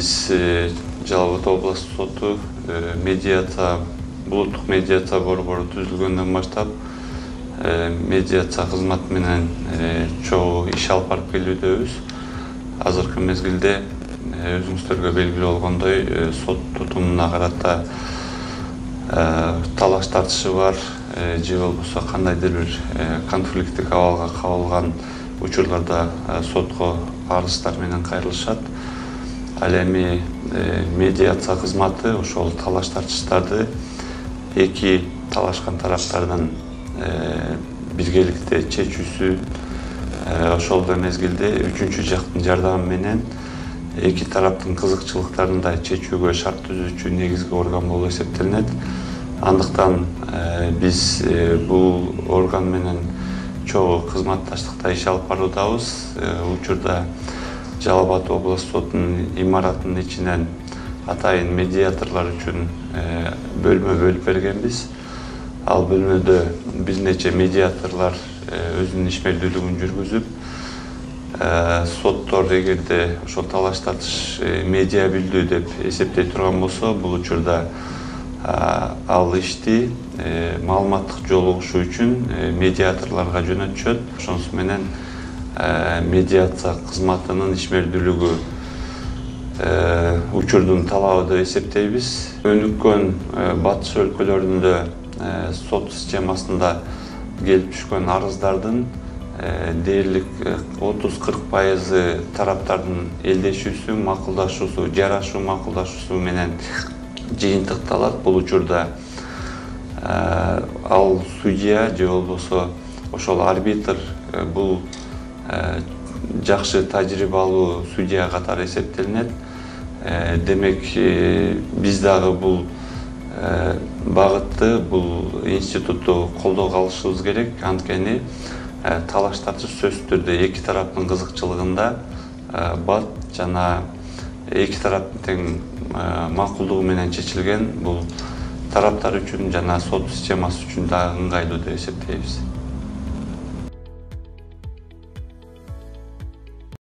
Биз Жалал Абад областық соту булуттук медиация борбору түзүлгөндөн баштап медиация кызматы менен чогуу иш алып барып келүүдөбүз. Азыркы мезгилде өзүңүздөргө белгилүү болгондой сот тутумуна карата талаш тартышы бар же болбосо кандайдыр бир конфликттик абалга кабылган учурларда сотко арыздар менен кайрылышат. Ал эми медиация кызматы ошол талаш тартыштарды эки талашкан тараптардын биргеликте чечүүсү, ошол эле мезгилде үчүнчү жактын жардамы менен эки тараптын кызыкчылыктарын да чечүүгө шарт түзүүчү негизги орган болуп эсептелинет. Андыктан биз бул орган менен чогуу кызматташтыкта иш алып баруудабыз. Учурда Жалал Абад областық сотунун имаратынын ичинен атайын медиаторлор үчүн бөлмө бөлүп бергенбиз. Ал бөлмөдө бир нече медиаторлор өзүнүн ишмердүүлүгүн жүргүзүп, соттор эгерде ошол талаш тартыш медиа билдүү деп эсептей турган болсо, бул учурда ал ишти маалыматтык жолугушуу үчүн медиаторлорго жөнөтүшөт. Ошонусу менен медиация кызматынын ишмердүүлүгү учурдун талабы деп эсептейбиз. Өнүккөн батыш өлкөлөрүндө сот системасында келип түшкөн арыздардын дээрлик 30–40% тараптардын элдешүүсү, макулдашуусу, жарашуу макулдашуусу менен жыйынтыкталат. Бул учурда ал судья же болбосо ошол арбитр бул жакшы тажрыйбалуу судья катары эсептелинет. Демек биз дагы бул багытты, бул институтту колдоого алышыбыз керек. Анткени талаш тартыш сөзсүз түрдө эки тараптын кызыкчылыгында бат жана эки тараптын тең макулдугу менен чечилген. Бул тараптар үчүн жана сот системасы үчүн дагы ыңгайлуу деп эсептейбиз.